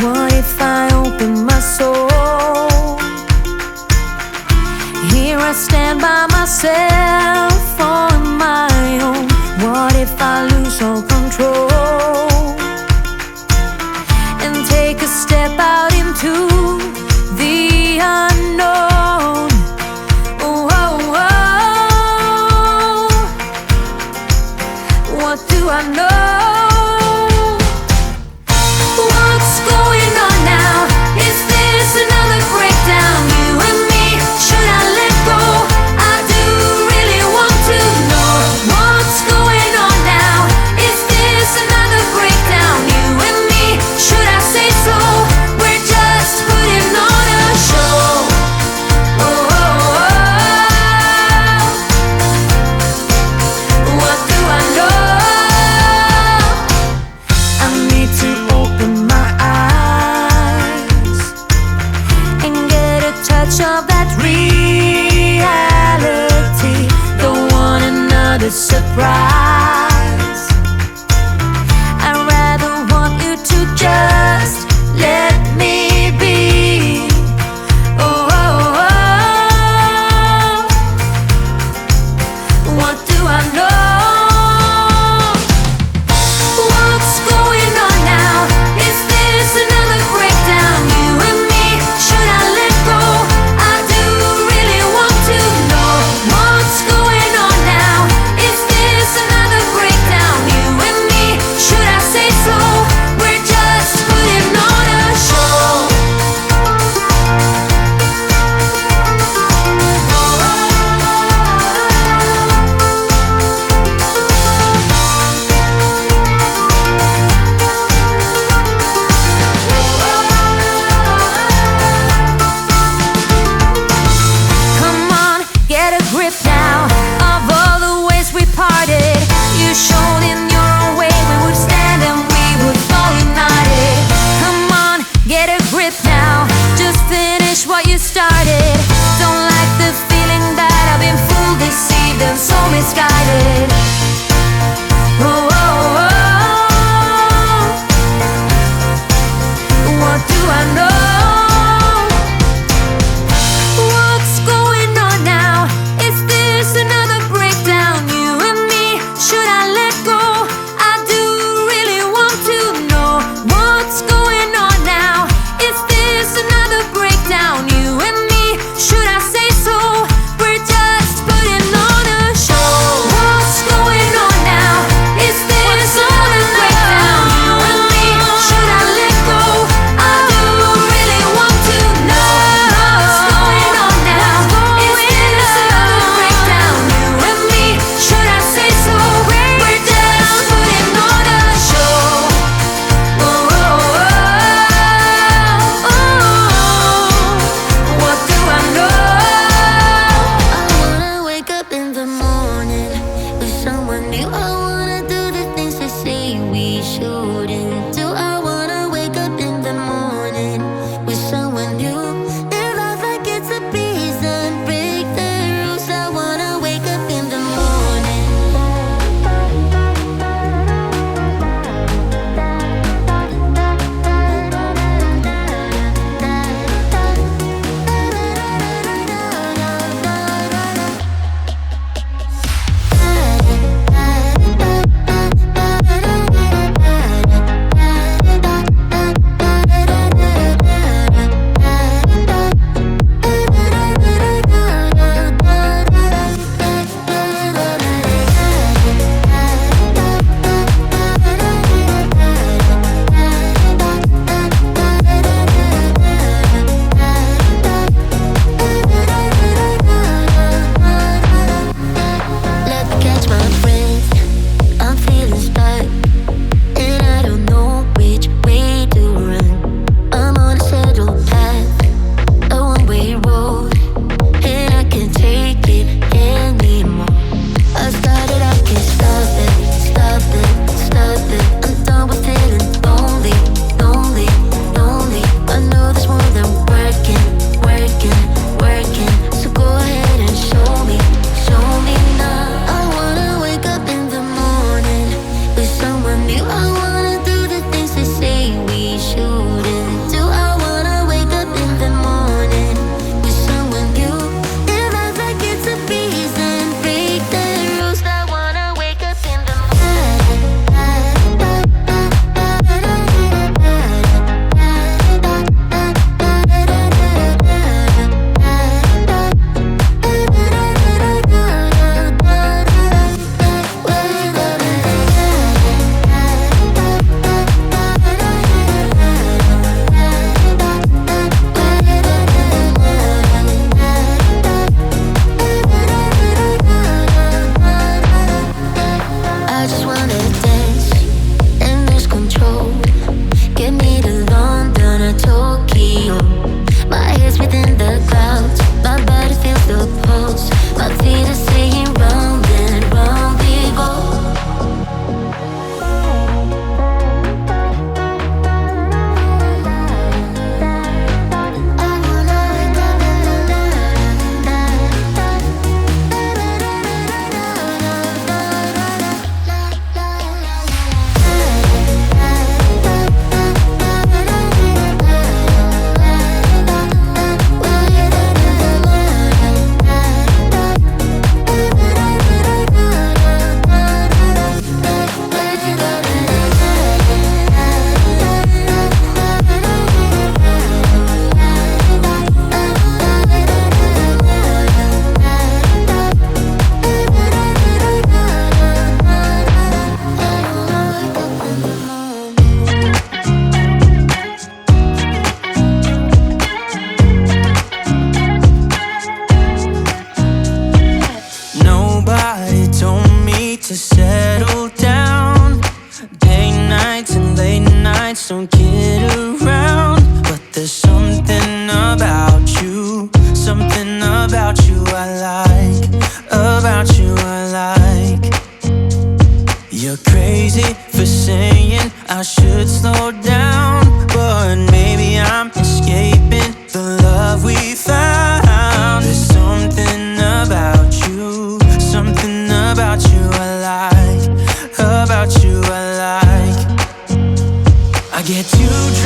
What if I open my soul? Here I stand by myself on my own. What if I lose all control and take a step out into the unknown? Oh, oh, oh. What do I know? What's going on now? Is this another breakdown? You and me, should I let go? I do really want to know what's going on now. Is this another breakdown? You and me, should I say so? We're just putting on a show. Oh, oh, oh. What do I know? I need to open my eyes and get a touch of that reality. Don't want another surprise. I'd rather want you to just let me be. Oh, oh, oh. What do I know? What's going on now? Is this another breakdown? You and me, should I let go? I do really want to know what's going on now. Is this another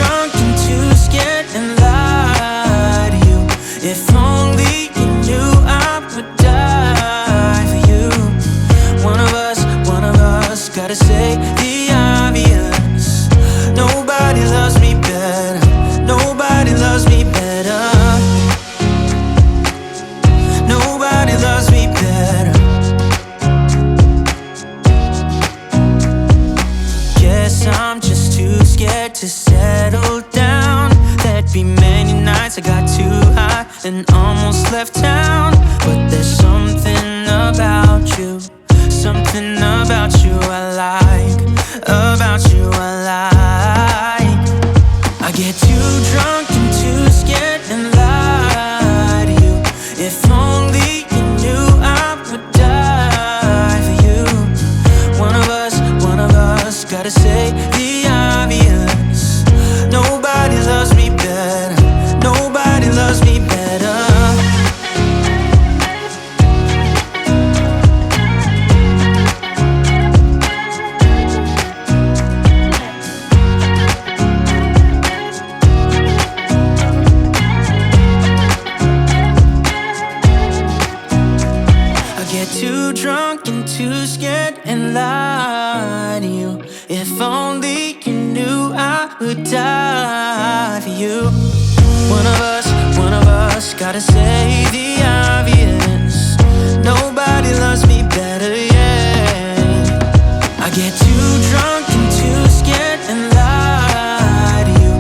drunk and too scared and lie to you. If only you knew I would die for you. One of us gotta say the obvious. Nobody loves me better. Nobody loves me better. Nobody loves me better. Guess I'm just too scared to settle down. There'd be many nights I got too high and almost left town. But there's something about you, something about you I like, about you I like. I get too drunk and too scared and lie to you. If only you knew I would die for you. One of us gotta say the obvious. Nobody loves me better. Nobody loves me better. Too drunk and too scared and lie to you. If only you knew I would die for you. One of us gotta say the obvious. Nobody loves me better, yeah. I get too drunk and too scared and lie to you.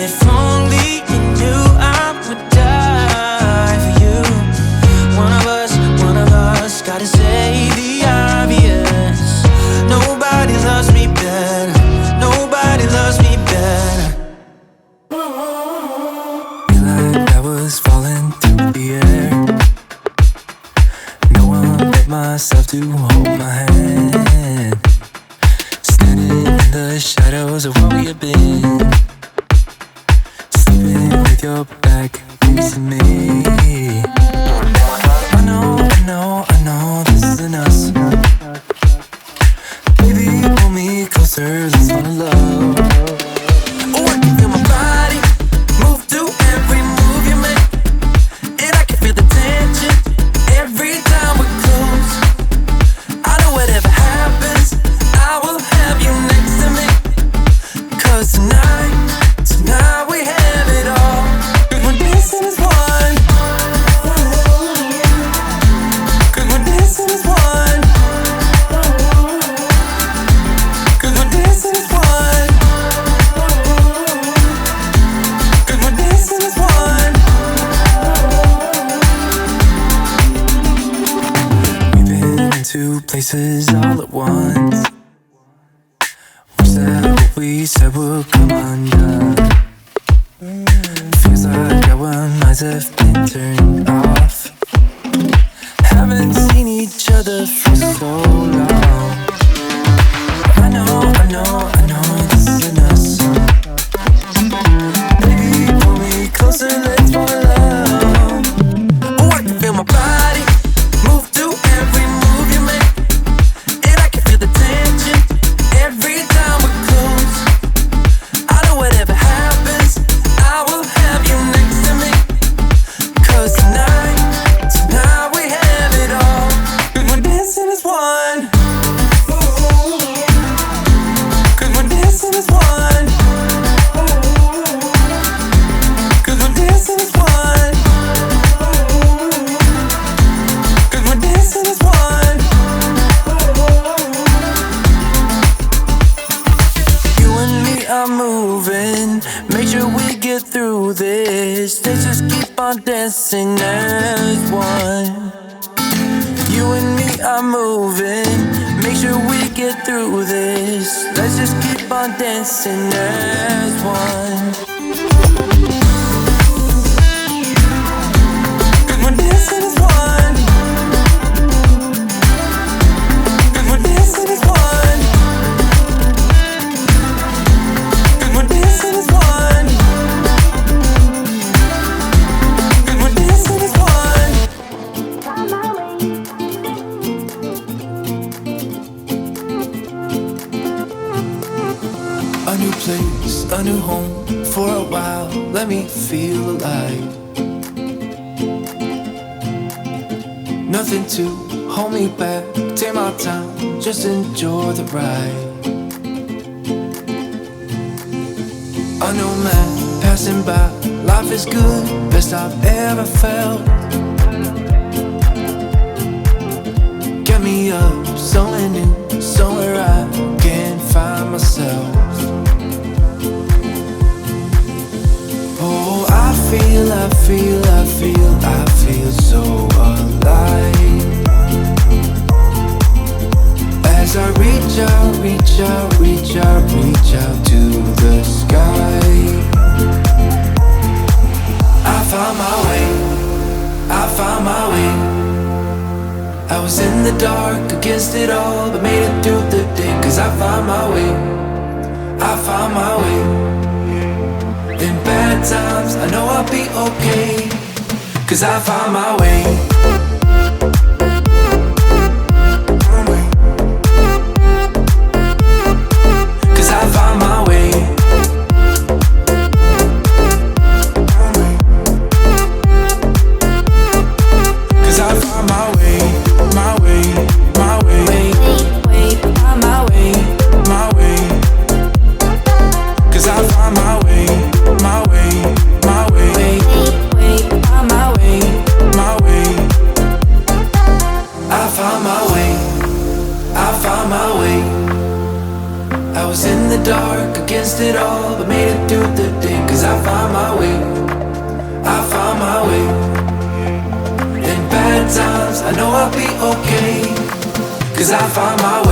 If only you knew I would die for you. One of us gotta say the obvious. Nobody loves me better. Nobody loves me better. Feel like I was falling through the air. No one but myself to hold my hand. Standing in the shadows of where we have been. Sleeping with your back facing me. I know this isn't us. Baby, pull me closer, let's fall in love. Oh, I can feel my body move to every move you make. And I can feel the tension every time we're close. I know whatever happens, I will have you next to me. 'Cause tonight we have it all. 'Cause we're dancing as one. Two places all at once. Wish that what we said would come undone. Feels like our minds have been turned off. Haven't seen each other for so long. I know this isn't us. Baby, pull me closer, let's fall in love. Oh, I can feel my body move to every move you make. And I can feel the tension every time we're close. I know whatever happens, I will have you next to me. 'Cause tonight we have it all. 'Cause we're dancing as one. 'Cause we're dancing as one. 'Cause we're dancing as one. 'Cause we're dancing as one. You and me are moving. Make sure we get through this. Let's just keep on dancing as one. You and me are moving. Make sure we get through this. Let's just keep on dancing as one. 'Cause we're dancing as one. 'Cause we're dancing as one. 'Cause we're dancing as one. 'Cause we're dancing as one. A new place, a new home for let me feel alive. Nothing to hold me back, take my time, just enjoy the ride. Unknown man passing by, life is good, best I've ever felt. Get me up, somewhere new, somewhere I can find myself. Oh, I feel so alive. As I reach out, reach out, reach out, reach out to the sky. I found my way, I found my way. I was in the dark against it all, but made it through the day. Cause I found my way, I found my way. In bad times, I know I'll be okay. Cause I found my way. Cause I found my way. Cause I found my way, my way, my way. Find my way, my way. Cause I found my way, my way, my way. Find my way, my way. I found my way, I found my way. I was in the dark against it all, but made it through the day. Cause I found my way, I found my way. In bad times, I know I'll be okay. Cause I found my way.